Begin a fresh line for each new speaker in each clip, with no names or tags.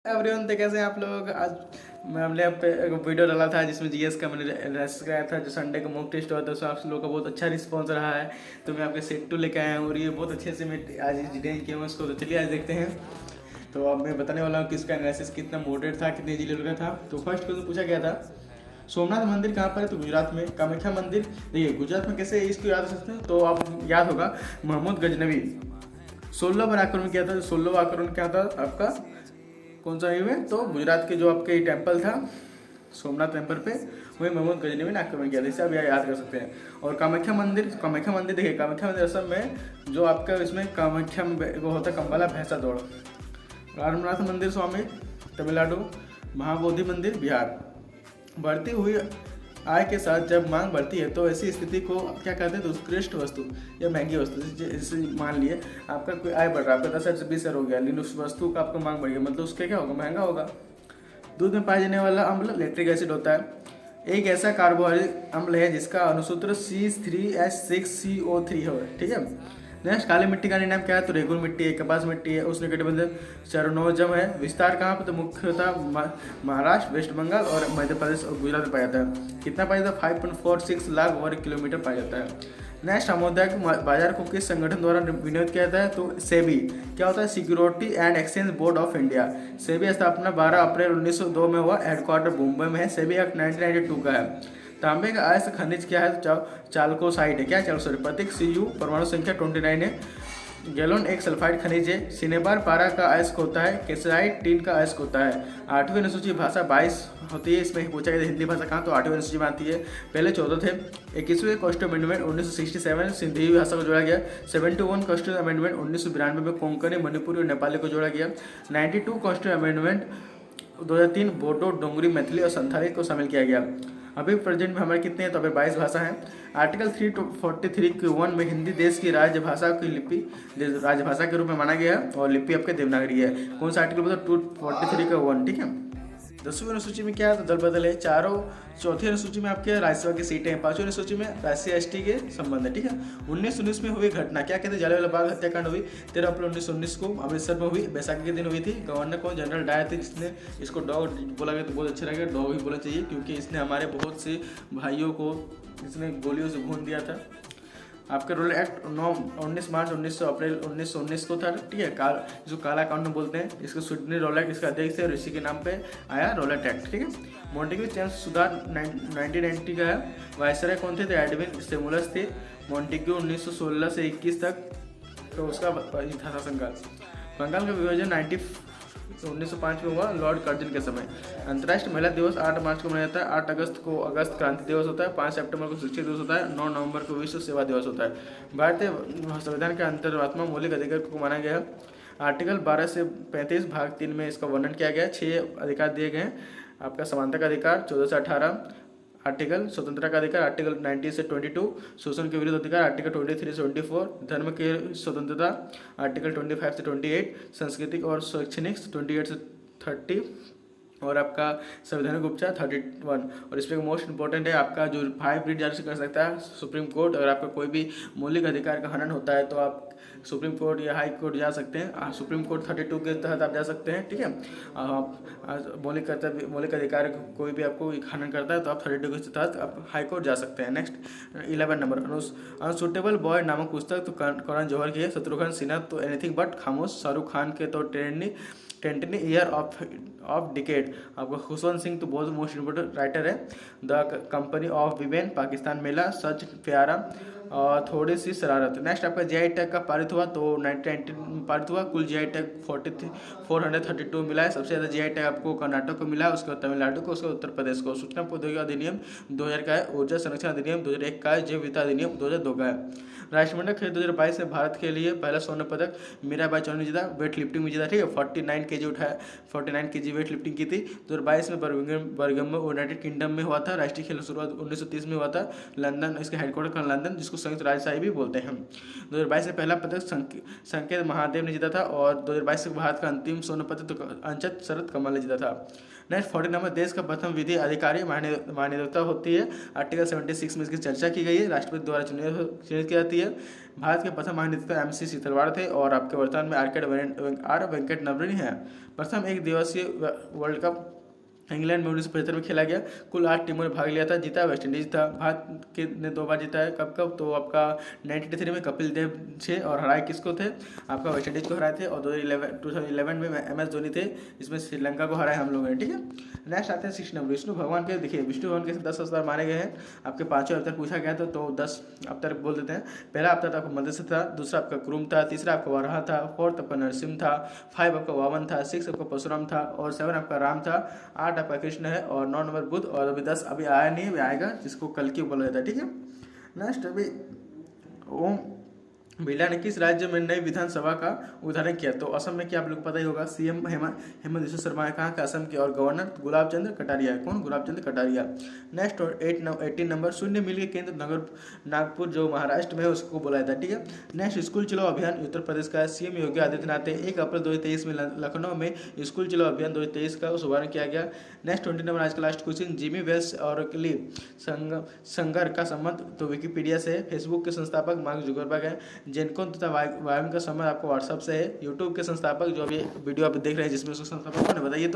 Everyone, तो कैसे हैं आप लोग। आज हमने आप पे एक वीडियो डाला था जिसमें जीएस का मैंने एनालिसिस कराया था, जो संडे का मॉक टेस्ट हुआ था। उसमें आप लोगों का बहुत अच्छा रिस्पॉन्स रहा है, तो मैं आपके सेट 2 लेके आया हूँ और ये बहुत अच्छे से मैं आज डिटेल किया हूँ उसको। तो चलिए आज देखते हैं। तो अब मैं बताने वाला हूँ कि इसका एनालिसिस कितना मॉडरेट था, कितने इजी लेवल का था। तो फर्स्ट क्वेश्चन पूछा गया था, सोमनाथ मंदिर कहाँ पर है? तो गुजरात में। कामाख्या मंदिर, देखिए गुजरात में कैसे इसको याद कर सकते हैं, तो आप याद होगा महमूद गजनवी 16 बार आक्रमण किया था। 16वां आक्रमण क्या था आपका, कौन सा है? तो गुजरात के जो आपके टेम्पल था सोमनाथ टेम्पल पे, वही महमूद गजनवी ने आक्रमण किया था। इसे आप याद कर सकते हैं। और कामाख्या मंदिर देखिए, कामाख्या मंदिर असल में जो आपका इसमें कामाख्या में वो होता है कंबाला भैंसा दौड़। रामनाथ मंदिर स्वामी तमिलनाडु। महाबोधि मंदिर बिहार। बढ़ती हुई आय के साथ जब मांग बढ़ती है तो ऐसी स्थिति को क्या कहते हैं? तो उत्कृष्ट वस्तु या महंगी वस्तु। जैसे मान लिए आपका कोई आय बढ़ रहा है, आपका 10,000 से 20,000 हो गया, लेकिन उस वस्तु का आपका मांग बढ़ गया, मतलब उसका क्या होगा? महंगा होगा। दूध में पाया जाने वाला अम्ल लैक्टिक एसिड होता है। एक ऐसा कार्बोहाइड्रेट अम्ल है जिसका अनुसूत्र C3H6CO3 है, ठीक है। नेक्स्ट, काली मिट्टी का नाम क्या है? तो रेगुल मिट्टी है, कपास मिट्टी है, उष्णकटिबंधीय चरणोजम है। विस्तार कहाँ पर? तो मुख्यतः महाराष्ट्र, वेस्ट बंगाल और मध्य प्रदेश और गुजरात में पाया जाता है। कितना पाया जाता है? 5.46 लाख वर्ग किलोमीटर पाया जाता है। नेक्स्ट, सामुदायिक बाजार को किस संगठन द्वारा विनियोजित किया जाता है? तो सेबी क्या होता है? Security and exchange board of India. SEBI स्थापना 12 अप्रैल 1902 में हुआ, हेडक्वार्टर मुंबई में है। सेबी एक्ट 1992 का है। तांबे का अयस्क खनिज क्या है? चालकोसाइड है। क्या चालकोसाइड? प्रतीक Cu, परमाणु संख्या 29 है। गैलोन एक सल्फाइड खनिज है। सिनेबार पारा का अयस्क होता है। केसाइट टीन का अयस्क होता है। 8वीं अनुसूची भाषा 22 होती है। इसमें पूछा गया हिंदी भाषा कहाँ? तो 8वीं अनुसूची में आती है। पहले 14 थे। 21वें कॉन्स्टिट्यूशन अमेंडमेंट 1967 सिंधी भाषा को जोड़ा गया। 71 कॉन्स्टिट्यूशन अमेंडमेंट 1992 में कोंकणी, मणिपुरी और नेपाली को जोड़ा गया। 92 कॉन्स्टिट्यूशन अमेंडमेंट 2003 बोडो, डोंगरी, मैथिली और संथाली को शामिल किया गया। अभी प्रेजेंट में हमारे कितने हैं? तो अभी 22 भाषा हैं। आर्टिकल 343 के 1 में हिंदी देश की राजभाषा की लिपि राजभाषा के रूप में माना गया है और लिपि आपके देवनागरी है। कौन सा आर्टिकल बताओ? 243 का 1, ठीक है। 10वीं अनुसूची में क्या है? तो दल बदल है। चौथी अनुसूची में आपके राज्यसभा की सीटें हैं। 5वीं अनुसूची में राष्ट्रीय एसटी के संबंध है, ठीक है। 1919 में हुई घटना क्या कहते हैं? जलियांवाला बाग हत्याकांड हुई 13 अप्रैल 1919 को अमृतसर में हुई, बैसाखी के दिन हुई थी। गवर्नर को जनरल डायर थे, जिसने इसको डॉग बोला गया तो बहुत अच्छा लगेगा, डॉग ही बोलना चाहिए, क्योंकि इसने हमारे बहुत से भाइयों को इसने गोलियों से भून दिया था। आपके रोल एक्ट 19 मार्च 1919 को था, ठीक है। जो काला कानून बोलते हैं, इसको सिडनी रोल एक्ट इसका अध्यक्ष है और इसी के नाम पे आया रोलेट एक्ट, ठीक है। मॉन्टेग्यू चेम्स सुधार 1990 का है। वायसराय कौन थे? तो एडविन स्टिमुलस थे। मॉन्टेग्यू 1916 से 21 तक तो उसका था शासनकाल। बंगाल का विभाजन 1905 में हुआ, लॉर्ड कर्जन के समय। अंतर्राष्ट्रीय महिला दिवस 8 मार्च को मनाया जाता है। 8 अगस्त को अगस्त क्रांति दिवस होता है। 5 सितंबर को शिक्षक दिवस होता है। 9 नवंबर को विश्व सेवा दिवस होता है। भारतीय संविधान के अंतर्रात्मा मौलिक अधिकार को माना गया है। आर्टिकल 12 से 35 भाग 3 में इसका वर्णन किया गया है। 6 अधिकार दिए गए हैं। आपका समानता का अधिकार 14 से 18, आर्टिकल स्वतंत्रता का अधिकार आर्टिकल 90 से 22, शोषण के विरुद्ध अधिकार आर्टिकल 23 से 24, धर्म की स्वतंत्रता आर्टिकल 25 से 28, सांस्कृतिक और शैक्षणिक 28 से 30, और आपका संवैधानिक उपचार 31। और इसमें मोस्ट इंपॉर्टेंट है आपका जो 5 रीड जारी कर सकता है सुप्रीम कोर्ट। अगर आपका कोई भी मौलिक अधिकार का हनन होता है तो आप सुप्रीम कोर्ट या हाई कोर्ट जा सकते हैं। सुप्रीम कोर्ट 32 के तहत आप जा सकते हैं, ठीक है। मौलिक अधिकार कोई भी आपको हनन करता है तो आप 32 के तहत आप हाई कोर्ट जा सकते हैं। नेक्स्ट 11 नंबर, अनसुटेबल बॉय नामक पुस्तक तो करण जौहर की है। शत्रुघ्न सिन्हा तो एनीथिंग बट खामोश। शाहरुख खान के तो टेंटनी ईयर ऑफ डिकेड। आपका खुशवंत सिंह तो बहुत मोस्ट इम्पोर्टेंट राइटर है। The company of women, Pakistan Mela, सच प्यारा और थोड़ी सी शरारत। नेक्स्ट आपका जीआई टैग का पारित हुआ तो 1990 पारित हुआ। कुल जीआई टैग 432 मिला है। सबसे ज़्यादा जीआई टैग आपको कर्नाटक को मिला, उसके बाद तमिलनाडु को, उसके उत्तर प्रदेश को। सूचना प्रौद्योगिकी अधिनियम 2000 का है। ऊर्जा संरक्षण अधिनियम 2001 का है। जैव विविधता अधिनियम 2002 का है। राष्ट्रमंडल खेल 2022 में भारत के लिए पहला स्वर्ण पदक मीराबाई चौहान ने जीता। वेट लिफ्टिंग में जीता, ठीक है। 49 केजी उठाया, 49 केजी वेट लिफ्टिंग की थी। 2022 में बर्मिंघम में यूनाइटेड किंगडम में हुआ था। राष्ट्रीय खेल शुरुआत 1930 में हुआ था। लंदन, इसका हेडक्वार्टर लंदन, जिसको संयुक्त राजशाही भी बोलते हैं। 2022 में पहला पदक संकेत महादेव ने जीता था और 2022 से भारत का अंतिम स्वर्ण पदक तो अंचत शरद कमल ने जीता था। नेक्स्ट 40 नंबर, देश का प्रथम विधि अधिकारी महानियोक्ता होती है। आर्टिकल 76 में इसकी चर्चा की गई है। राष्ट्रपति द्वारा चुनित की जाती देती है। भारत के प्रथम महानिदेशक MC सीतलवाड़ थे और आपके वर्तमान में आर वेंकट नबरनी है। प्रथम एक दिवसीय वर्ल्ड कप इंग्लैंड में 1975 में खेला गया। कुल 8 टीमों ने भाग लिया था। जीता वेस्ट इंडीज था। भारत के ने 2 बार जीता है। कब तो आपका 1993 में कपिल देव थे और हराए किसको थे, आपका वेस्ट इंडीज को हराए थे। और 2011 में MS धोनी थे, इसमें श्रीलंका को हराए हम लोगों ने, ठीक है। नेक्स्ट आते हैं 6 नंबर विष्णु भगवान के। देखिए विष्णु भगवान के 10 अवतार माने गए हैं। आपके 5 अवतार पूछा गया था तो 10 अवतार बोल देते हैं। पहला अवतार आपका मत्स्य था, दूसरा आपका क्रूम था, तीसरा आपका वराह था, 4th आपका नरसिंह था, 5 आपका वामन था, 6 आपका परशुराम था और 7 आपका राम था, 8 आपका कृष्ण है और 9 नंबर बुद्ध और अभी 10 अभी आया नहीं, अभी आएगा, जिसको कल की बोला जाता है, ठीक है। नेक्स्ट अभी ओम बिरला ने किस राज्य में नई विधानसभा का उदाहरण किया, तो असम में क्या आप लोग को पता ही होगा। CM हेमंत बिश्व शर्मा है कहाँ का, असम के। और गवर्नर गुलाब चंद्र कटारिया है। कौन, गुलाब चंद्र कटारिया। नेक्स्ट 18 नंबर शून्य मील के केंद्र नागपुर जो महाराष्ट्र में है उसको बोला जाता है, ठीक है। नेक्स्ट स्कूल चलो अभियान उत्तर प्रदेश का है। CM योगी आदित्यनाथ ने 1 अप्रैल 2023 में लखनऊ में स्कूल चलो अभियान 2023 का शुभारंभ किया गया। नेक्स्ट 20 नंबर आज का लास्ट क्वेश्चन, जिमी वेल्स और संगर का संबंध, तो विकीपीडिया से है। फेसबुक के संस्थापक मार्क जुकरबर्ग है। जेनकॉन तथा वायम का संबंध आपको व्हाट्सएप से है। यूट्यूब के संस्थापक जो अभी वीडियो आप देख रहे हैं जिसमें उसके संस्थापक कौन है बताइए,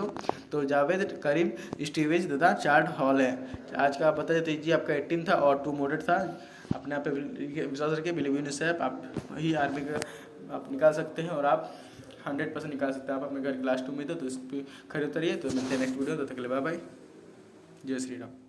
तो जावेद करीम स्टीवेज तथा चार्ड हॉल है। आज का आप बता दीजिए आपका 18 था और 2 मॉडरेट था। अपने आप पे विश्वास रखिए, बिलीव इन योरसेल्फ, आप ही आर्मी का आप निकाल सकते हैं और आप 100% निकाल सकते हैं। आप अपने घर क्लास 2 में तो इस पर खड़े उतरिए। तो मिलते हैं नेक्स्ट वीडियो, तब तक के लिए बाय बाय, जय श्री राम।